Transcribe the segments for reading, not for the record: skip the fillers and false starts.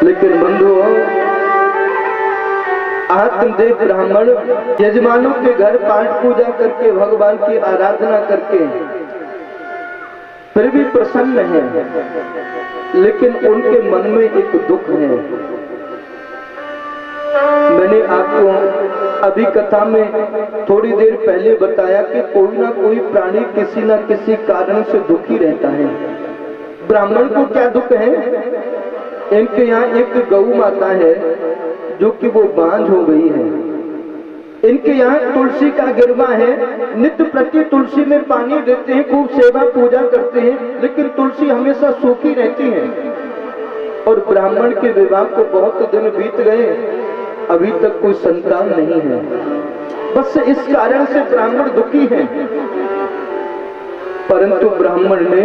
लेकिन बंधुओं, आत्मदेव ब्राह्मण यजमानों के घर पाठ पूजा करके भगवान की आराधना करके फिर भी प्रसन्न है, लेकिन उनके मन में एक दुख है। मैंने आपको अभी कथा में थोड़ी देर पहले बताया कि कोई ना कोई प्राणी किसी ना किसी कारण से दुखी रहता है। ब्राह्मण को क्या दुख है? इनके यहाँ एक गौ माता है जो कि वो बांझ हो गई है। इनके यहाँ तुलसी का गिरवा है, नित्य प्रति तुलसी में पानी देते हैं, खूब सेवा पूजा करते हैं, लेकिन तुलसी हमेशा सूखी रहती है। और ब्राह्मण के विवाह को बहुत दिन बीत गए, अभी तक कोई संतान नहीं है। बस इस कारण से ब्राह्मण दुखी है। परंतु ब्राह्मण ने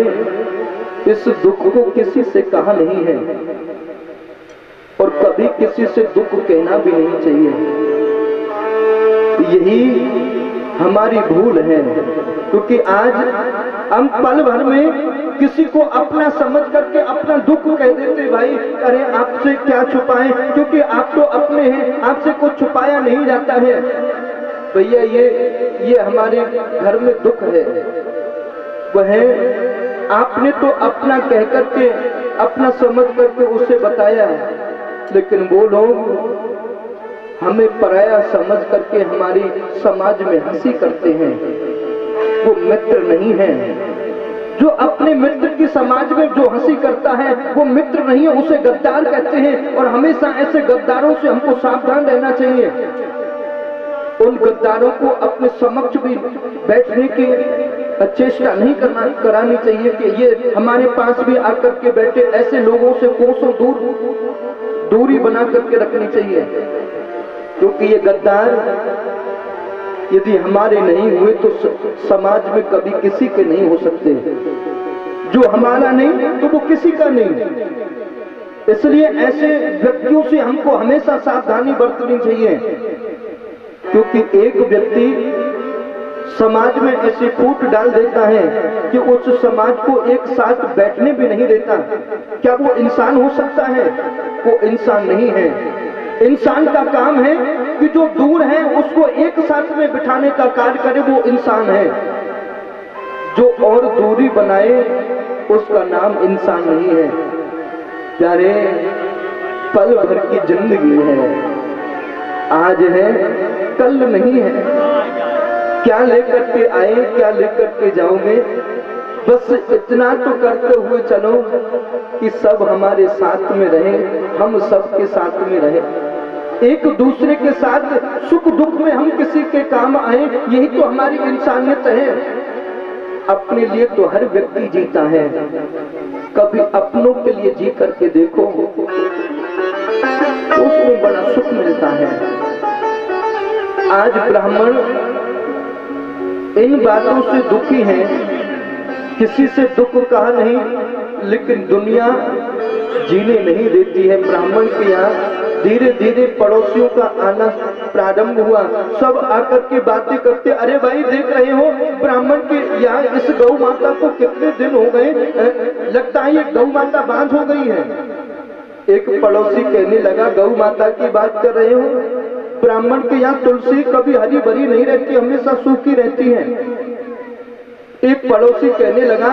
इस दुख को किसी से कहा नहीं है और कभी किसी से दुख कहना भी नहीं चाहिए। यही हमारी भूल है, क्योंकि आज हम पल भर में किसी को अपना समझ करके अपना दुख कह देते। भाई अरे आपसे क्या छुपाएं, क्योंकि आप तो अपने हैं, आपसे कुछ छुपाया नहीं जाता है। भैया ये हमारे घर में दुख है, वह आपने तो अपना कह करके अपना समझ करके उसे बताया, लेकिन वो लोग हमें पराया समझ करके हमारी समाज में हंसी करते हैं। वो मित्र नहीं है। जो अपने मित्र की समाज में जो हंसी करता है वो मित्र नहीं है, उसे गद्दार कहते हैं। और हमेशा ऐसे गद्दारों से हमको सावधान रहना चाहिए। उन गद्दारों को अपने समक्ष भी बैठने की चेष्टा नहीं करानी चाहिए कि ये हमारे पास भी आकर के बैठे। ऐसे लोगों से कोसों दूरी बना करके रखनी चाहिए, क्योंकि ये गद्दार यदि हमारे नहीं हुए तो समाज में कभी किसी के नहीं हो सकते। जो हमारा नहीं तो वो किसी का नहीं। इसलिए ऐसे व्यक्तियों से हमको हमेशा सावधानी बरतनी चाहिए, क्योंकि एक व्यक्ति समाज में ऐसी फूट डाल देता है कि उस समाज को एक साथ बैठने भी नहीं देता। क्या वो इंसान हो सकता है? वो इंसान नहीं है। इंसान का काम है कि जो दूर है उसको एक साथ में बिठाने का कार्य करे, वो इंसान है। जो और दूरी बनाए उसका नाम इंसान नहीं है। प्यारे, पल भर की जिंदगी है, आज है कल नहीं है। क्या लेकर के आए, क्या लेकर के जाओगे? बस इतना तो करते हुए चलो कि सब हमारे साथ में रहे, हम सबके साथ में रहे, एक दूसरे के साथ सुख दुख में हम किसी के काम आए। यही तो हमारी इंसानियत है। अपने लिए तो हर व्यक्ति जीता है, कभी अपनों के लिए जी करके देखो, उसमें बड़ा सुख मिलता है। आज ब्राह्मण इन बातों से दुखी हैं, किसी से दुख कहा नहीं, लेकिन दुनिया जीने नहीं देती है। ब्राह्मण के यहाँ धीरे धीरे पड़ोसियों का आना प्रारंभ हुआ। सब आकर के बातें करते, अरे भाई देख रहे हो ब्राह्मण के यहाँ इस गौ माता को कितने दिन हो गए, लगता है ये गौ माता बांझ हो गई है। एक पड़ोसी कहने लगा, गौ माता की बात कर रहे हो? ब्राह्मण के यहाँ तुलसी कभी हरी भरी नहीं रहती, हमेशा सूखी रहती है। एक पड़ोसी कहने लगा,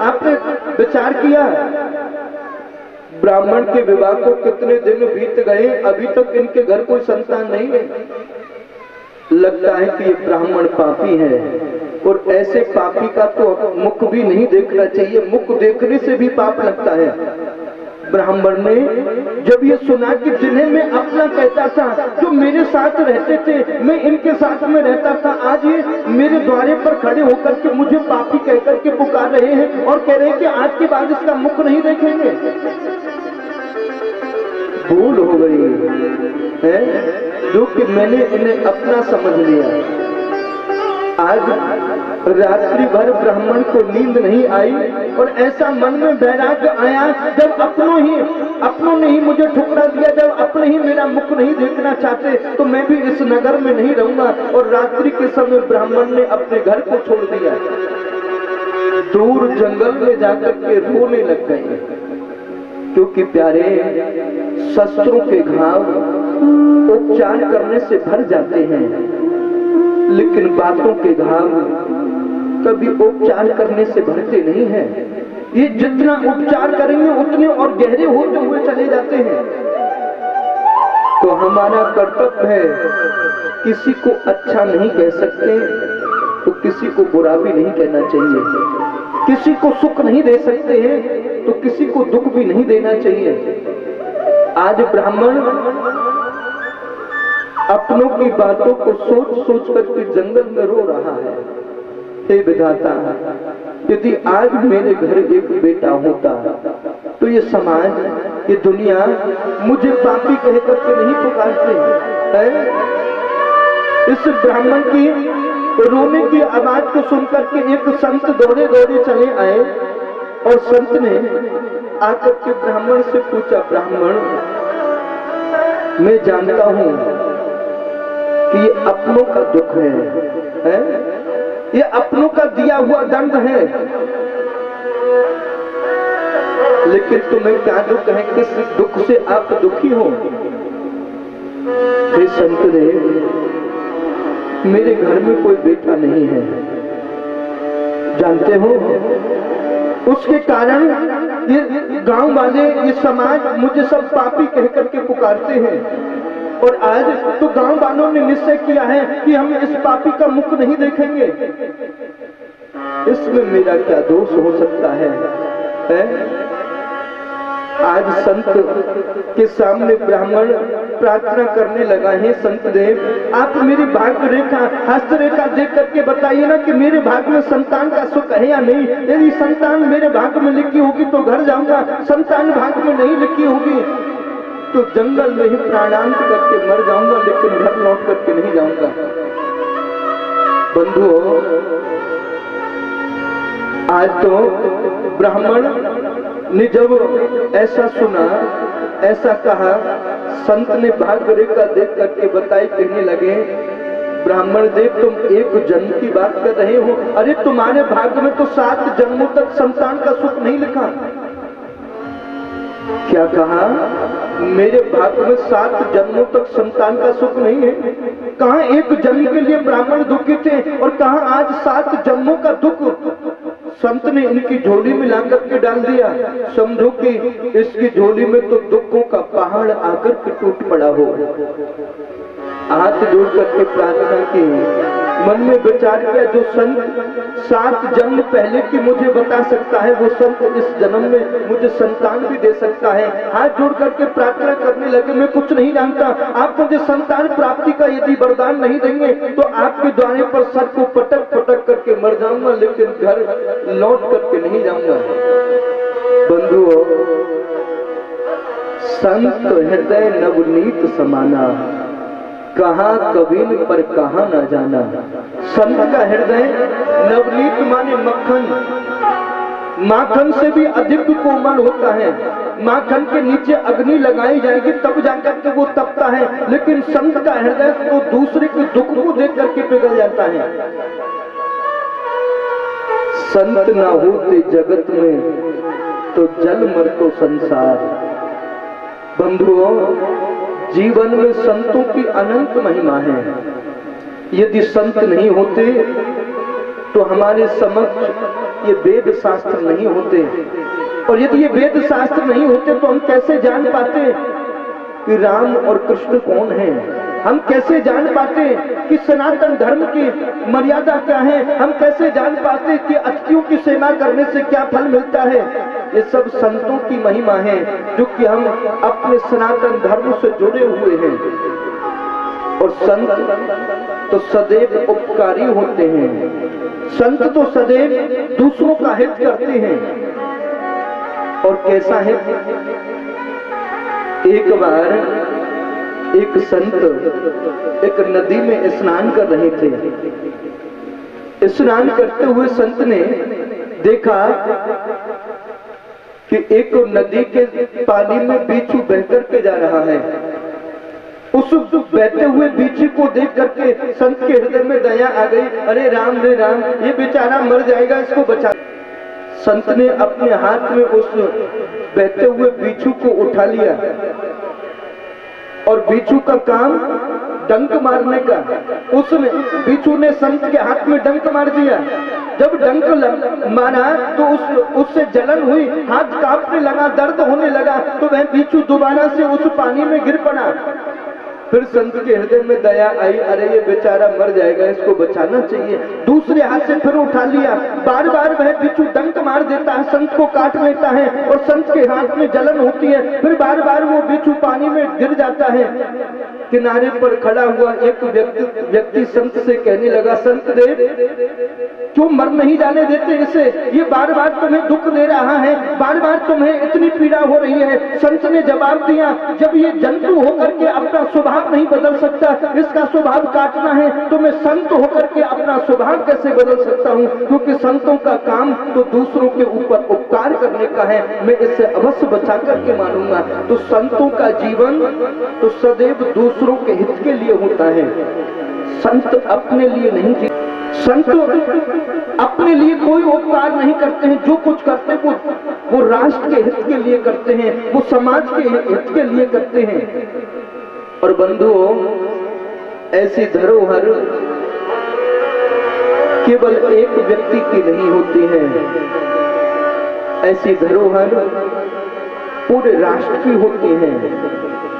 आपने विचार किया ब्राह्मण के विवाह को कितने दिन बीत गए, अभी तक इनके घर कोई संतान नहीं है। लगता है कि ये ब्राह्मण पापी है, और ऐसे पापी का तो मुख भी नहीं देखना चाहिए, मुख देखने से भी पाप लगता है। ब्राह्मण ने जब ये सुना कि जिन्हें मैं अपना कहता था, जो मेरे साथ रहते थे, मैं इनके साथ में रहता था, आज ये मेरे द्वारे पर खड़े होकर के मुझे पापी कहकर के पुकार रहे हैं और कह रहे हैं कि आज के बाद इसका मुख नहीं देखेंगे। भूल हो गई है जो कि मैंने इन्हें अपना समझ लिया। आज रात्रि भर ब्राह्मण को नींद नहीं आई और ऐसा मन में वैराग्य आया, जब अपनों ने ही मुझे ठुकरा दिया, जब अपने ही मेरा मुख नहीं देखना चाहते, तो मैं भी इस नगर में नहीं रहूंगा। और रात्रि के समय ब्राह्मण ने अपने घर को छोड़ दिया, दूर जंगल में जाकर के रोने लग गए। क्योंकि प्यारे शस्त्रों के घाव उपचार करने से भर जाते हैं, लेकिन बातों के घाव कभी उपचार करने से भरते नहीं हैं। ये जितना उपचार करेंगे उतने और गहरे होते हुए चले जाते हैं। तो हमारा कर्तव्य है, किसी को अच्छा नहीं कह सकते तो किसी को बुरा भी नहीं कहना चाहिए, किसी को सुख नहीं दे सकते हैं तो किसी को दुख भी नहीं देना चाहिए। आज ब्राह्मण अपनों की बातों को सोच सोच करके जंगल में रो रहा है। हे विधाता, यदि आज मेरे घर एक बेटा होता तो ये समाज, ये दुनिया मुझे पापी कह करके नहीं पुकारते हैं। इस ब्राह्मण की रोने की आवाज को सुनकर के एक संत दौड़े दौड़े चले आए और संत ने आकर के ब्राह्मण से पूछा, ब्राह्मण, मैं जानता हूं कि ये अपनों का दुख है? ये अपनों का दिया हुआ दंड है, लेकिन तुम्हें क्या दुख है? किस दुख से आप दुखी हो? हे संत देव, मेरे घर में कोई बेटा नहीं है, जानते हो, उसके कारण ये गांव वाले, ये समाज मुझे सब पापी कह करके पुकारते हैं। और आज तो गांव वालों ने निश्चय किया है कि हम इस पापी का मुख नहीं देखेंगे। इसमें मेरा क्या दोष हो सकता है? आज संत के सामने ब्राह्मण प्रार्थना करने लगा है, संत देव, आप मेरी भाग्य रेखा, हस्त रेखा देख करके बताइए ना कि मेरे भाग्य में संतान का सुख है या नहीं। यदि संतान मेरे भाग्य में लिखी होगी तो घर जाऊंगा, संतान भाग्य में नहीं लिखी होगी तो जंगल में ही प्राणांत करके मर जाऊंगा, लेकिन घर लौट करके नहीं जाऊंगा। बंधुओं, आज तो ब्राह्मण ने जब ऐसा सुना, ऐसा कहा, संत ने भाग्य रेखा देख करके बताई, कहने लगे, ब्राह्मण देव, तुम एक जन्म की बात कर रहे हो? अरे तुम्हारे भाग्य में तो 7 जन्मों तक संतान का सुख नहीं लिखा। क्या कहा? मेरे भाग्य में 7 जन्मों तक संतान का सुख नहीं है। कहां एक जन्म के लिए ब्राह्मण दुखी थे और कहां आज 7 जन्मों का दुख संत ने इनकी झोली में ला करके डाल दिया। समझो कि इसकी झोली में तो दुखों का पहाड़ आकर के टूट पड़ा हो। हाथ जोड़ करके प्रार्थना की, मन में विचार किया, जो संत 7 जन्म पहले की मुझे बता सकता है, वो संत इस जन्म में मुझे संतान भी दे सकता है। हाथ जोड़ करके प्रार्थना करने लगे, मैं कुछ नहीं जानता, आप मुझे संतान प्राप्ति का यदि वरदान नहीं देंगे तो आपके द्वारे पर सर को पटक पटक करके मर जाऊंगा, लेकिन घर लौट करके नहीं जाऊंगा। बंधुओं, संत हृदय नवनीत समाना, कहाँ कबील पर कहाँ न जाना। संत का हृदय नवनीत माने मक्खन, माखन से भी अधिक कोमल होता है। माखन के नीचे अग्नि लगाई जाएगी तब जाकर के वो तपता है, लेकिन संत का हृदय तो दूसरे के दुख को देख करके पिघल जाता है। संत ना होते जगत में तो जल मर तो संसार। बंधुओं, जीवन में संतों की अनंत महिमा है। यदि संत नहीं होते तो हमारे समक्ष ये वेद शास्त्र नहीं होते, और यदि ये वेद शास्त्र नहीं होते तो हम कैसे जान पाते कि राम और कृष्ण कौन हैं? हम कैसे जान पाते कि सनातन धर्म की मर्यादा क्या है? हम कैसे जान पाते कि अतिथियों की सेवा करने से क्या फल मिलता है? ये सब संतों की महिमा है, जो कि हम अपने सनातन धर्म से जुड़े हुए हैं। और संत तो सदैव उपकारी होते हैं, संत तो सदैव दूसरों का हित करते हैं। और कैसा है? एक बार एक संत एक नदी में स्नान कर रहे थे। स्नान करते हुए संत ने देखा कि एक नदी के पानी में बिच्छू बह करके जा रहा है। उस बहते हुए बिच्छू को देख करके संत के हृदय में दया आ गई। अरे राम रे राम, ये बेचारा मर जाएगा, इसको बचा। संत ने अपने हाथ में उस बहते हुए बिच्छू को उठा लिया और बिच्छू का काम डंक मारने का। उसने बिच्छू ने संत के हाथ में डंक मार दिया। जब डंक मारा तो उससे जलन हुई, हाथ कांपने लगा, दर्द होने लगा, तो वह बिच्छू दोबारा से उस पानी में गिर पड़ा। फिर संत के हृदय में दया आई, अरे ये बेचारा मर जाएगा, इसको बचाना चाहिए। दूसरे हाथ से फिर उठा लिया। बार बार वह बिच्छू डंक मार देता है, संत को काट लेता है और संत के हाथ में जलन होती है। फिर बार बार वो बिच्छू पानी में गिर जाता है। किनारे पर खड़ा हुआ एक व्यक्ति संत से कहने लगा, संत देव क्यों मर नहीं जाने देते इसे, ये बार बार तुम्हें दुख दे रहा है, बार बार तुम्हें इतनी पीड़ा हो रही है। संत ने जवाब दिया, जब ये जंतु होकर के अपना स्वभाव नहीं बदल सकता, इसका स्वभाव काटना है, तो मैं संत होकर के अपना स्वभाव कैसे बदल सकता हूँ, क्योंकि संतों का काम तो दूसरों के ऊपर उपकार करने का है, मैं इससे अवश्य बचा करके मानूंगा। तो संतों का जीवन तो सदैव दूसरों के हित के लिए होता है। संत अपने लिए नहीं जीते, संत अपने लिए कोई उपकार नहीं करते हैं। जो कुछ करते हैं वो राष्ट्र के हित के लिए करते हैं, वो समाज के हित के लिए करते हैं। और बंधुओं, ऐसी धरोहर केवल एक व्यक्ति की नहीं होती है, ऐसी धरोहर पूरे राष्ट्र की होती है,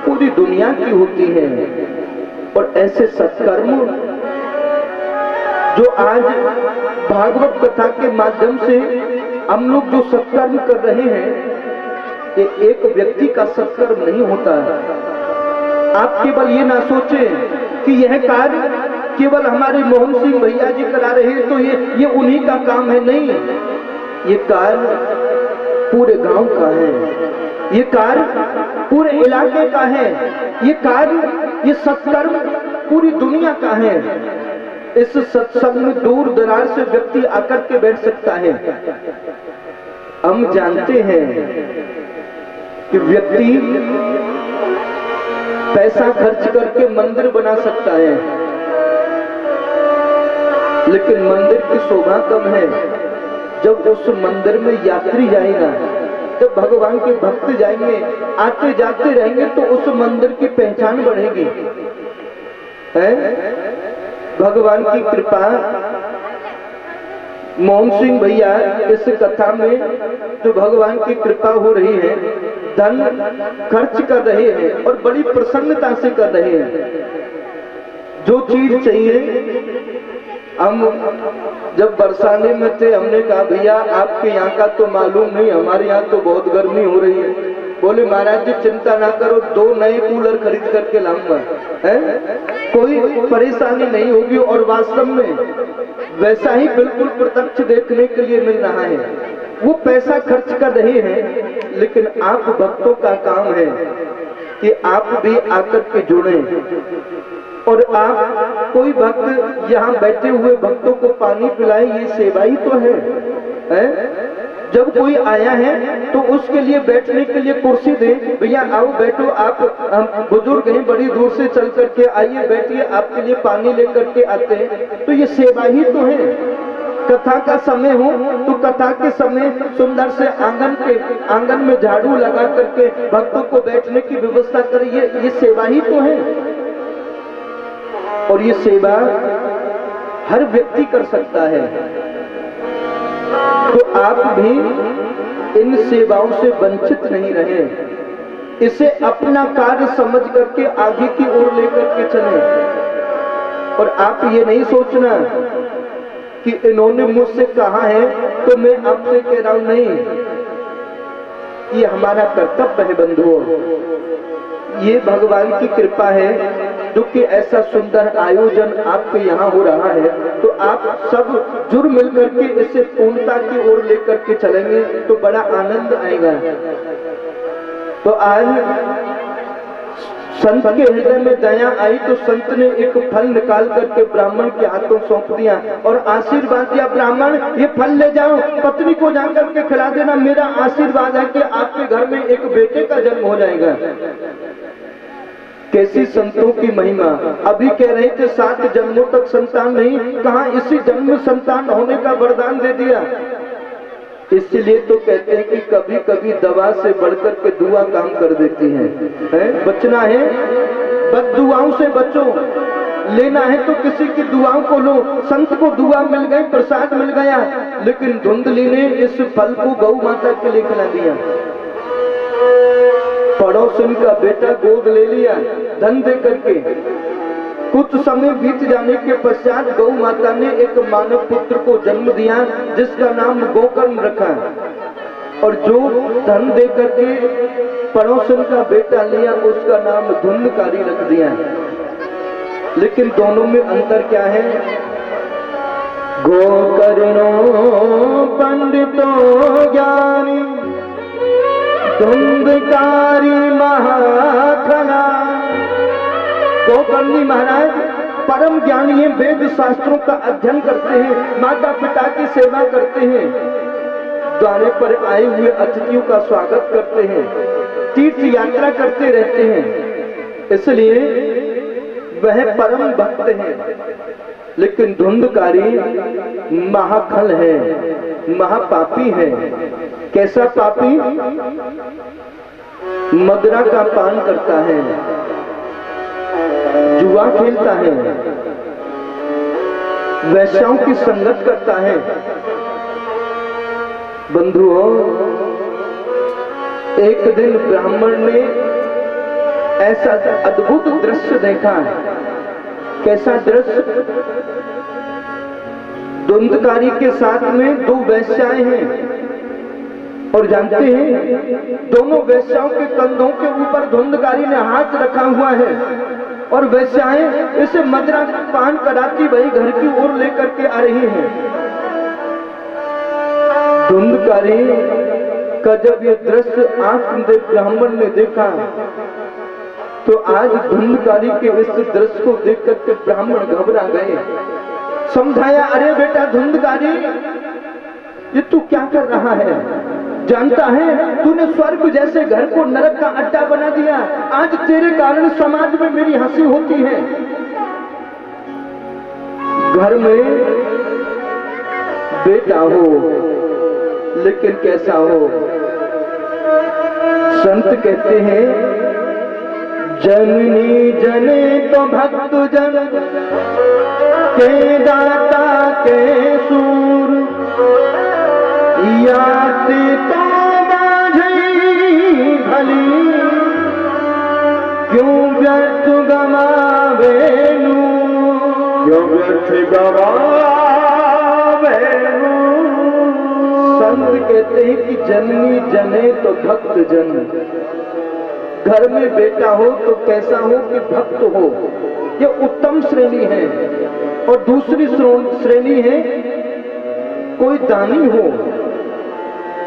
पूरी दुनिया की होती है। और ऐसे सत्कर्म जो आज भागवत कथा के माध्यम से हम लोग जो सत्कर्म कर रहे हैं, ये एक व्यक्ति का सत्कर्म नहीं होता है। आप केवल ये ना सोचें कि यह कार्य केवल हमारे मोहन सिंह भैया जी करा रहे हैं तो ये उन्हीं का काम है। नहीं, ये कार्य पूरे गांव का है, ये कार्य पूरे इलाके का है, ये कार्य, ये सत्कर्म पूरी दुनिया का है। इस सत्संग में दूर दराज से व्यक्ति आकर के बैठ सकता है। हम जानते हैं कि व्यक्ति पैसा खर्च करके मंदिर बना सकता है, लेकिन मंदिर की शोभा कम है जब उस मंदिर में यात्री जाएगा, जब भगवान के भक्त जाएंगे, आते जाते रहेंगे, तो उस मंदिर की पहचान बढ़ेगी। है भगवान की कृपा। मोहन सिंह भैया इस कथा में जो भगवान की कृपा हो रही है, धन खर्च कर रहे हैं और बड़ी प्रसन्नता से कर रहे हैं। जो चीज चाहिए, हम जब बरसाने में थे हमने कहा भैया आपके यहाँ का तो मालूम नहीं, हमारे यहाँ तो बहुत गर्मी हो रही है। बोले महाराज जी चिंता ना करो, 2 नए कूलर खरीद करके लाऊंगा, है कोई परेशानी नहीं होगी। और वास्तव में वैसा ही बिल्कुल प्रत्यक्ष देखने के लिए मिल रहा है। वो पैसा खर्च कर रहे हैं, लेकिन आप भक्तों का काम है कि आप भी आकर के जुड़े और आप कोई भक्त यहाँ बैठे हुए भक्तों को पानी पिलाए, ये सेवा ही तो है? जब कोई आया है तो उसके लिए बैठने के लिए कुर्सी दे, भैया आओ बैठो, आप हम बुजुर्ग हैं, बड़ी दूर से चल करके आइए बैठिए, आपके लिए पानी लेकर के आते हैं, तो ये सेवा ही तो है। कथा का समय हो तो कथा के समय सुंदर से आंगन में झाड़ू लगा करके भक्तों को बैठने की व्यवस्था करिए, ये सेवा ही तो है। और ये सेवा हर व्यक्ति कर सकता है। तो आप भी इन सेवाओं से वंचित नहीं रहे, इसे अपना कार्य समझ करके आगे की ओर लेकर के चलें। और आप ये नहीं सोचना कि इन्होंने मुझसे कहा है तो मैं आपसे कह रहा हूं, नहीं, ये हमारा कर्तव्य है बंधुओं, ये भगवान की कृपा है जो कि ऐसा सुंदर आयोजन आपके यहाँ हो रहा है। तो आप सब जुड़ मिल करके इसे पूर्णता की ओर लेकर के चलेंगे तो बड़ा आनंद आएगा। तो आज संत के हृदय में दया आई तो संत ने एक फल निकाल करके ब्राह्मण के हाथों सौंप दिया और आशीर्वाद दिया, ब्राह्मण ये फल ले जाओ, पत्नी को जाकर के खिला देना, मेरा आशीर्वाद है कि आपके घर में एक बेटे का जन्म हो जाएगा। कैसी संतों की महिमा। अभी कह रहे थे 7 जन्मों तक संतान नहीं, कहा इसी जन्म में संतान होने का वरदान दे दिया। इसलिए तो कहते हैं कि कभी कभी दवा से बढ़कर के दुआ काम कर देती है? बचना है, बद दुआओं से बचो। लेना है तो किसी की दुआओं को लो। संत को दुआ मिल गई, प्रसाद मिल गया, लेकिन धुंधली ने इस फल को गौ माता के लिए खिला दिया। पड़ोसन का बेटा गोद ले लिया धन दे करके। कुछ समय बीत जाने के पश्चात गौ माता ने एक मानव पुत्र को जन्म दिया जिसका नाम गोकर्ण रखा, और जो धन दे करके पड़ोसन का बेटा लिया उसका नाम धुंधकारी रख दिया। लेकिन दोनों में अंतर क्या है? गोकर्णो पंडितो ज्ञानी, धुंधकारी महाखना। गोकर्णी महाराज परम ज्ञानी है, वेद शास्त्रों का अध्ययन करते हैं, माता पिता की सेवा करते हैं, द्वारे पर आए हुए अतिथियों का स्वागत करते हैं, तीर्थ यात्रा करते रहते हैं, इसलिए वह परम भक्त हैं। लेकिन धुंधकारी महाखल है, महापापी है। कैसा पापी? मदिरा का पान करता है, जुआ खेलता है, वैश्याओं की संगत करता है। बंधुओं, एक दिन ब्राह्मण ने ऐसा अद्भुत दृश्य देखा। कैसा दृश्य? धुंधकारी के साथ में दो वैश्याएं हैं, और जानते हैं दोनों वैश्याओं के कंधों के ऊपर धुंधकारी ने हाथ रखा हुआ है, और वैश्याएं इसे मदिरा पान कराती वही घर की ओर लेकर के आ रही हैं। धुंधकारी का जब ये दृश्य आंख ब्राह्मण ने देखा, तो आज धुंधकारी के इस दृश्य को देख करके ब्राह्मण घबरा गए। समझाया, अरे बेटा धुंधकारी, ये तू क्या कर रहा है? जानता है तूने स्वर्ग जैसे घर को नरक का अड्डा बना दिया। आज तेरे कारण समाज में मेरी हंसी होती है। घर में बेटा हो, लेकिन कैसा हो? संत कहते हैं, जननी जने तो भक्त जन के दाता के सूर, याति तो बाझई भली, क्यों व्यर्थ गवावे नूर, क्यों व्यर्थ गवावे नूर। संत कहते हैं कि जननी जने तो भक्त जन। घर में बेटा हो तो कैसा हो कि भक्त हो, ये उत्तम श्रेणी है। और दूसरी श्रेणी है कोई दानी हो,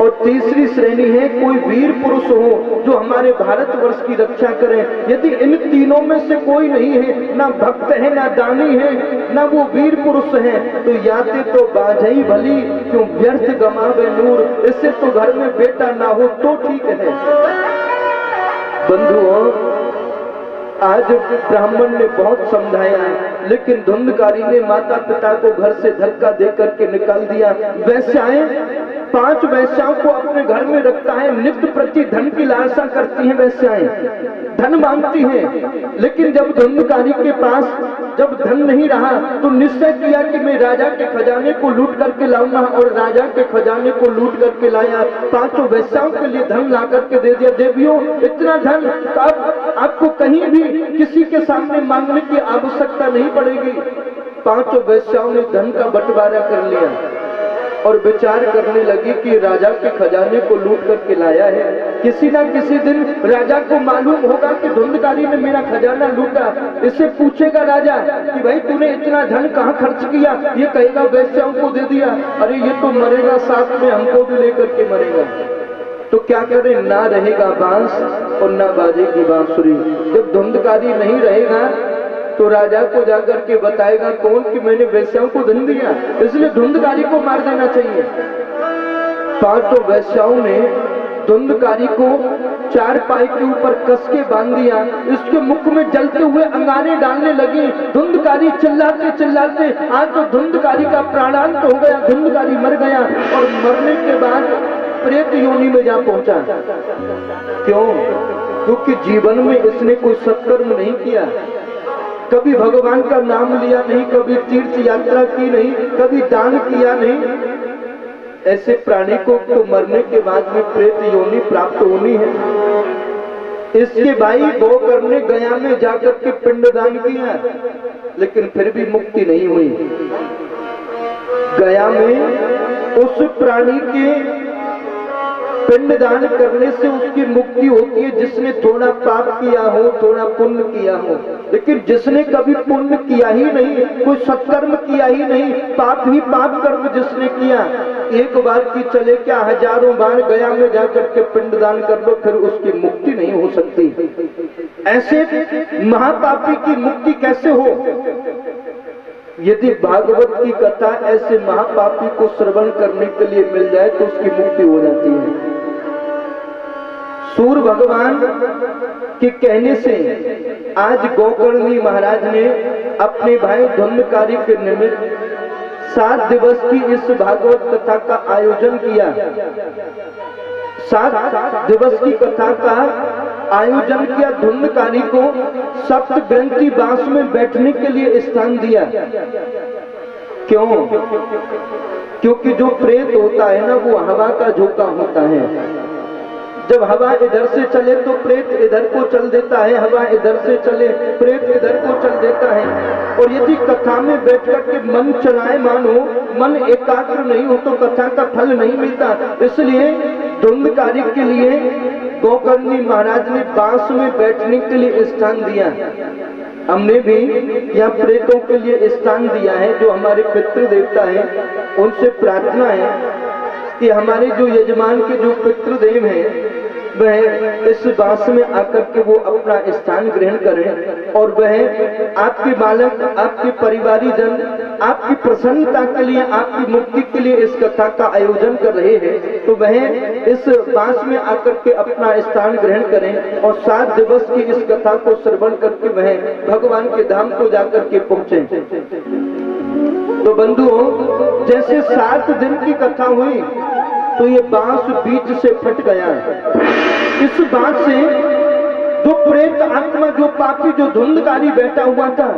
और तीसरी श्रेणी है कोई वीर पुरुष हो जो हमारे भारतवर्ष की रक्षा करे। यदि इन तीनों में से कोई नहीं है, ना भक्त है, ना दानी है, ना वो वीर पुरुष है, तो याते तो बाझई भली, क्यों व्यर्थ गमावे नूर। इससे तो घर में बेटा ना हो तो ठीक है। बंधुओं, आज ब्राह्मण ने बहुत समझाया, लेकिन धुंधकारी ने माता पिता को घर से धक्का देकर के निकाल दिया। वैश्याएं 5 वैश्याओं को अपने घर में रखता है, नित्य प्रति धन की लालसा करती हैं। वैश्याएं धन मांगती हैं, लेकिन जब धुंधकारी के पास जब धन नहीं रहा तो निश्चय किया कि मैं राजा के खजाने को लूट करके लाऊंगा, और राजा के खजाने को लूट करके लाया। 5 वैश्याओं के लिए धन ला करके दे दिया। देवियों, इतना धन तो आपको कहीं भी किसी के सामने मांगने की आवश्यकता नहीं पड़ेगी। 5 वैश्याओं ने धन का बंटवारा कर लिया और विचार करने लगी कि राजा के खजाने को लूट करके लाया है। किसी ना किसी दिन राजा को मालूम होगा कि धुंधकारी ने मेरा खजाना लूटा। इससे पूछेगा राजा कि भाई तूने इतना धन कहाँ खर्च किया? ये कहेगा वैश्याओं को दे दिया। अरे ये तो मरेगा, साथ में हमको भी लेकर के मरेगा। तो क्या करे, ना रहेगा बांस और ना बाजेगी बांसुरी। जब धुंधकारी नहीं रहेगा तो राजा को जाकर के बताएगा कौन कि मैंने वैश्याओं को धन दिया, इसलिए धुंधकारी को मार देना चाहिए। 5 वैश्याओं ने धुंधकारी को चारपाई के ऊपर कस के बांध दिया, इसके मुख में जलते हुए अंगारे डालने लगी। धुंधकारी चिल्लाते चिल्लाते, आज तो धुंधकारी का प्राणांत हो गया, धुंधकारी मर गया। और मरने के बाद प्रेत योनि में जा पहुंचा। क्यों? क्योंकि जीवन में इसने कोई सत्कर्म नहीं किया, कभी भगवान का नाम लिया नहीं, कभी तीर्थ यात्रा की नहीं, कभी दान किया नहीं। ऐसे प्राणी को तो मरने के बाद में प्रेत योनि प्राप्त होनी है। इसके भाई गोकर्ण ने गया में जाकर के पिंडदान किया, लेकिन फिर भी मुक्ति नहीं हुई। गया में उस प्राणी के पिंडदान करने से उसकी मुक्ति होती है जिसने थोड़ा पाप किया हो, थोड़ा पुण्य किया हो। लेकिन जिसने कभी पुण्य किया ही नहीं, कोई सत्कर्म किया ही नहीं, पाप ही पाप कर्म जिसने किया, एक बार की चले क्या हजारों बार गया में जाकर के पिंडदान कर लो, फिर उसकी मुक्ति नहीं हो सकती। ऐसे महापापी की मुक्ति कैसे हो? यदि भागवत की कथा ऐसे महापापी को श्रवण करने के लिए मिल जाए तो उसकी मुक्ति हो जाती है। सूर्य भगवान के कहने से आज गोकर्णी महाराज ने अपने भाई धुंधकारी के निमित्त 7 दिवस की इस भागवत कथा का आयोजन किया। 7 दिवस की कथा का आयोजन किया। धुंधकारी को सप्त ग्रंथी बांस में बैठने के लिए स्थान दिया। क्यों? क्योंकि जो प्रेत होता है ना, वो हवा का झोंका होता है। जब हवा इधर से चले तो प्रेत इधर को चल देता है, हवा इधर से चले प्रेत इधर को चल देता है। और यदि कथा में बैठकर के मन चलायमान हो, मन एकाग्र नहीं हो, तो कथा का फल नहीं मिलता। इसलिए धुंधकारी के लिए गोकर्णी महाराज ने बांस में बैठने के लिए स्थान दिया। हमने भी यहाँ प्रेतों के लिए स्थान दिया है। जो हमारे पितृ देवता है उनसे प्रार्थना है कि हमारे जो यजमान के जो पितृदेव हैं वह इस बांस में आकर के वो अपना स्थान ग्रहण करें, और वह आपके बालक, आपके परिवारी जन आपकी प्रसन्नता के लिए, आपकी मुक्ति के लिए इस कथा का आयोजन कर रहे हैं, तो वह इस बांस में आकर के अपना स्थान ग्रहण करें और 7 दिवस की इस कथा को श्रवण करके वह भगवान के धाम को जाकर के पहुंचे। तो बंधुओं, जैसे 7 दिन की कथा हुई तो ये बांस बीच से फट गया। इस बांस से जो प्रेत आत्मा, जो पापी, जो धुंधकारी बैठा हुआ था,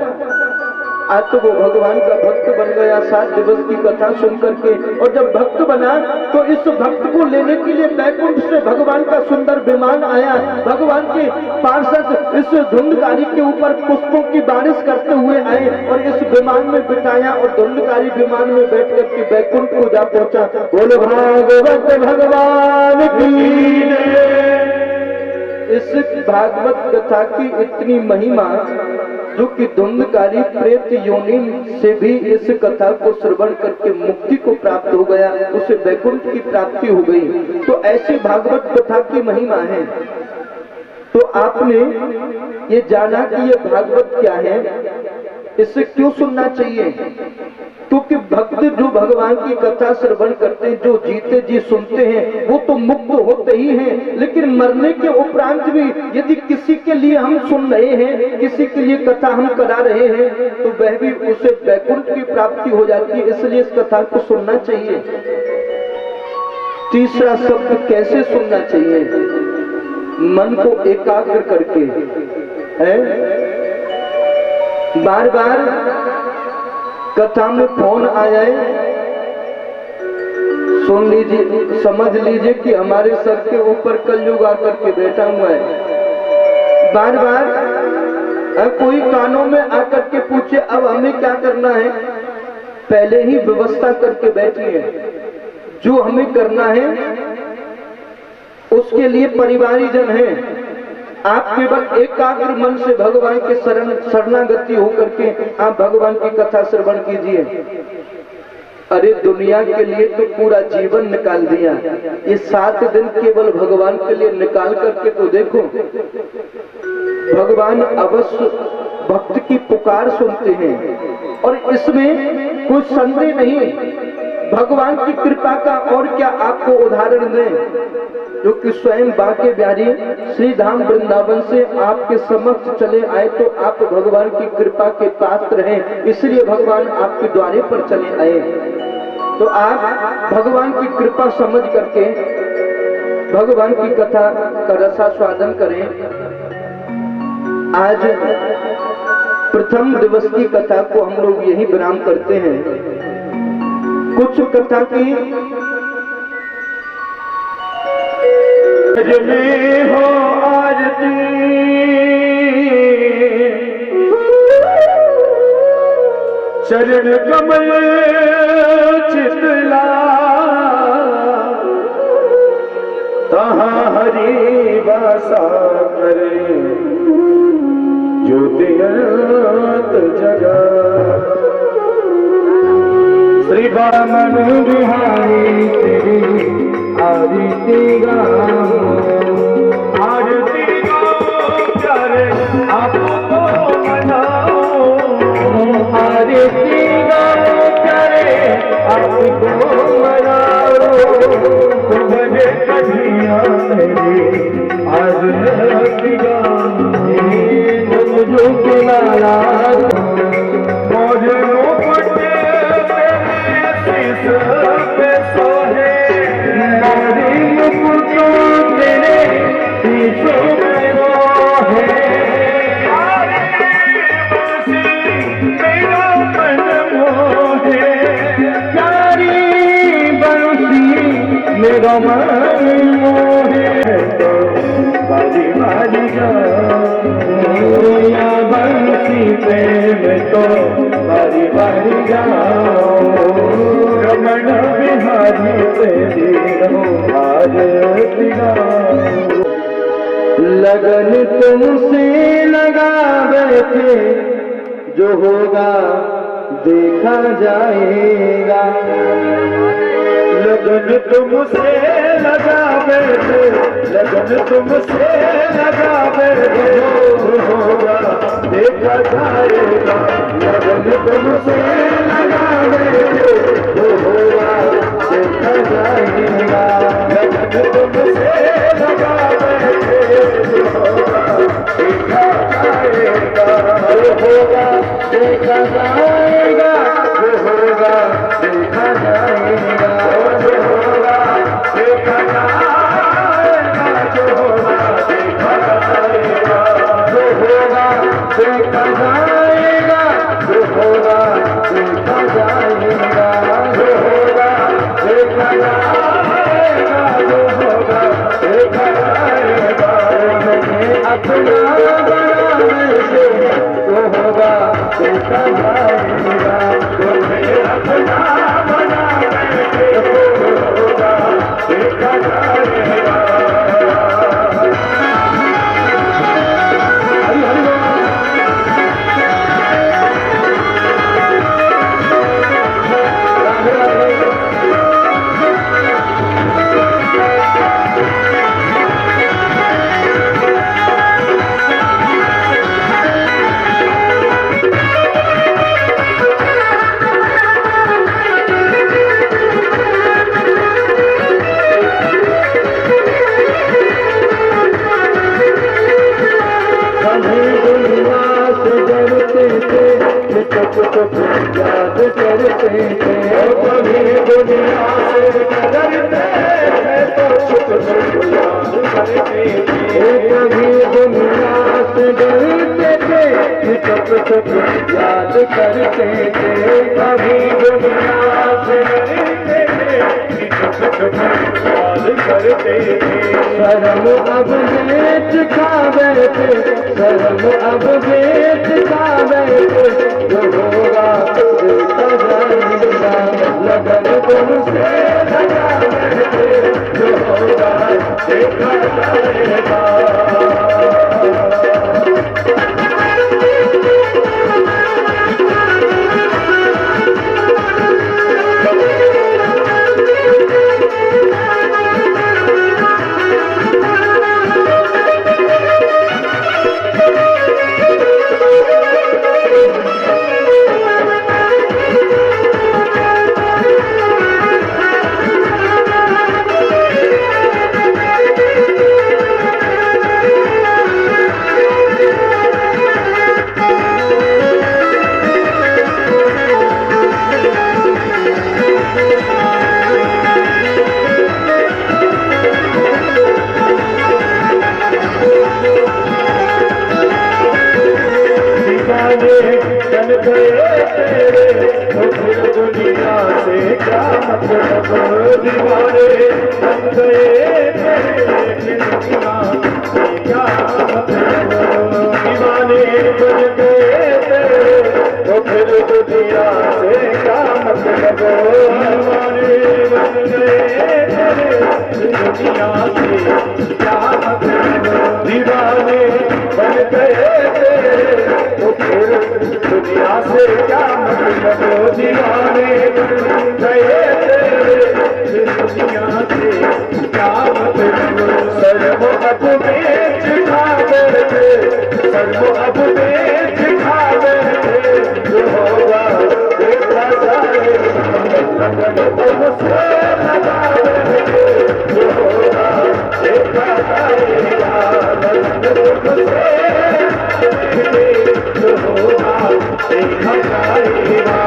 आज तो वो भगवान का भक्त बन गया 7 दिवस की कथा सुन करके। और जब भक्त बना तो इस भक्त को लेने के लिए बैकुंठ से भगवान का सुंदर विमान आया। भगवान के पार्षद इस धुंधकारी के ऊपर पुष्पों की बारिश करते हुए आए और इस विमान में बिठाया, और धुंधकारी विमान में बैठ करके बैकुंठ को जा पहुंचा। बोलो भागवत भगवान की। इस भागवत कथा की इतनी महिमा, जो कि धुंधकारी प्रेत योनि से भी इस कथा को श्रवण करके मुक्ति को प्राप्त हो गया, उसे वैकुंठ की प्राप्ति हो गई। तो ऐसी भागवत कथा की महिमा है। तो आपने ये जाना कि ये भागवत क्या है, इसे क्यों सुनना चाहिए? क्योंकि भक्त जो भगवान की कथा श्रवण करते हैं, जो जीते जी सुनते हैं, वो तो मुक्त होते ही हैं। लेकिन मरने के उपरांत भी यदि किसी के लिए हम सुन रहे हैं, किसी के लिए कथा हम करा रहे हैं, तो वह भी उसे वैकुंठ की प्राप्ति हो जाती है। इसलिए इस कथा को सुनना चाहिए। तीसरा शब्द कैसे सुनना चाहिए? मन को एकाग्र करके है। बार बार कथा में फोन आ जाए, सुन लीजिए, समझ लीजिए कि हमारे सर के ऊपर कलयुग आकर के बैठा हुआ है। बार बार कोई कानों में आकर के पूछे अब हमें क्या करना है, पहले ही व्यवस्था करके बैठिए। जो हमें करना है उसके लिए परिवारी जन हैं। आप केवल एकाग्र मन से भगवान के शरणागति होकर के आप भगवान की कथा श्रवण कीजिए। अरे दुनिया के लिए तो पूरा जीवन निकाल दिया, ये 7 दिन केवल भगवान के लिए निकाल करके तो देखो। भगवान अवश्य भक्त की पुकार सुनते हैं और इसमें कोई संदेह नहीं। भगवान की कृपा का और क्या आपको उदाहरण दें। जो कि स्वयं बांके बिहारी श्री धाम वृंदावन से आपके समक्ष चले आए, तो आप भगवान की कृपा के पात्र हैं, इसलिए भगवान आपके द्वारे पर चले आए। तो आप भगवान की कृपा समझ करके भगवान की कथा का रसास्वादन करें। आज प्रथम दिवस की कथा को हम लोग यही विराम करते हैं। कुछ कथा की में हो आरती, चरण कमल चितला, तहाँ हरि वासा करे, ज्योतियत जगा। श्री वामन बिहारी तेरी आरती गाओ, आरती गाओ प्यारे आपको मनाओ, आरती गाओ प्यारे आपको मनाओ। तुम्हारे कन्हैया मेरी आरती गाओ, तुम जो किनारा मोरे मुकुट पे सोहे, मोरे मुकुट तेरे शीशों में रोहे। मेरा मन मोहे, प्यारी बंसी मेरा मन मोहे। तो बारी बारी जाओ या बंसी पे मैं तो बारी बारी जाओ। रमण बिहारी तेरी आरती गाओ। लगन तुमसे लगा बैठे, जो होगा देखा जाएगा। लगन तुमसे लगा बैठे, लगन तुमसे लगा बैठे, जो होगा देखा जाएगा। लगन तुमसे लगा बैठे, जो होगा देखा जाएगा। लगन तुमसे लगा बैठे, जो होगा देखा जाएगा। जो होगा देखा जाएगा, जो होगा देखा जाएगा। जो होगा देखा जाएगा, जो होगा देखा जाएगा। जो होगा देखा जाएगा, जो होगा देखा जाएगा। जो होगा देखा जाएगा, जो होगा देखा जाएगा। मैंने अपना बना से, जो होगा देखा जाएगा। तुम्हें अपना बना से, जो होगा देखा जाएगा। याद करते थे, कभी दुनिया से डरते थे, तो छुप छुप याद करते थे। कभी दुनिया से डरते थे, छुप छुप याद करते थे। कभी दुनिया से डरते थे, छुप छुप याद करते थे। शर्म अब बेच खा बैठे, शर्म अब बेच खा बैठे, जो होगा देखा जाएगा। लगन तुमसे लगा बैठे, जो होगा देखा जाएगा। दीवाने बन गए तेरे तो फिर दुनिया से क्या मतलब, दीवाने बन गए तेरे फिर दुनिया से क्या मतलब, दीवाने बन गए तेरे तो फिर दुनिया से क्या मतलब, दीवाने बन गए तेरे फिर दुनिया से क्या मतलब, दीवाने बन गए तेरे तो फिर दुनिया से क्या मतलब, दीवाने बन गए तेरे फिर दुनिया से क्या मतलब, सर्व अब बेच खा बैठे, सर्व अब बेच खा बैठे, जो होगा देखा जाएगा, मुझसे लगा बैठे, जो होगा देखा जाएगा, मुझसे जो होगा देखा जाएगा।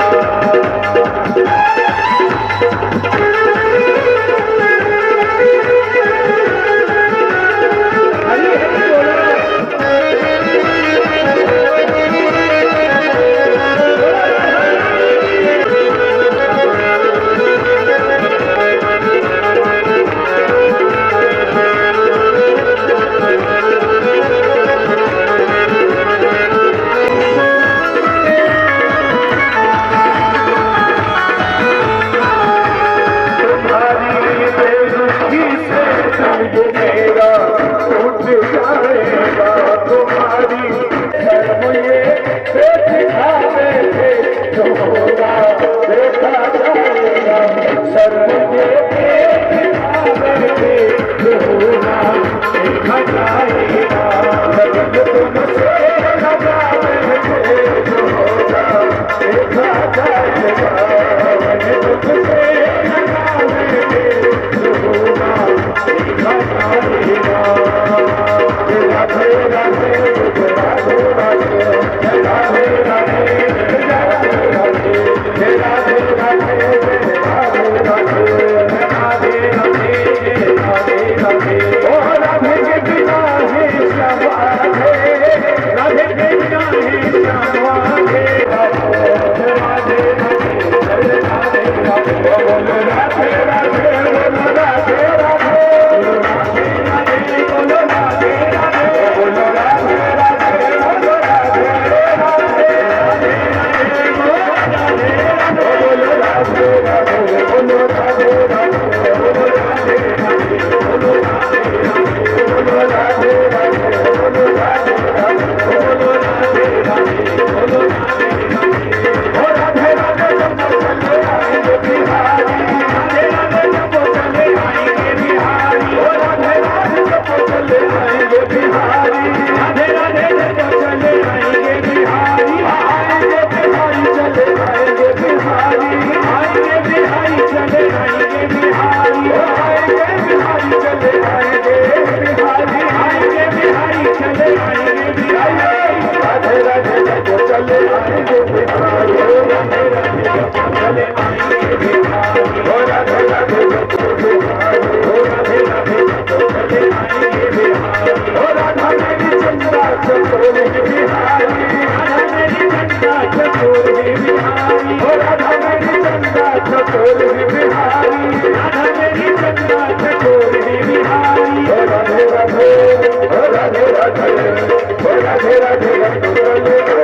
राधे राधे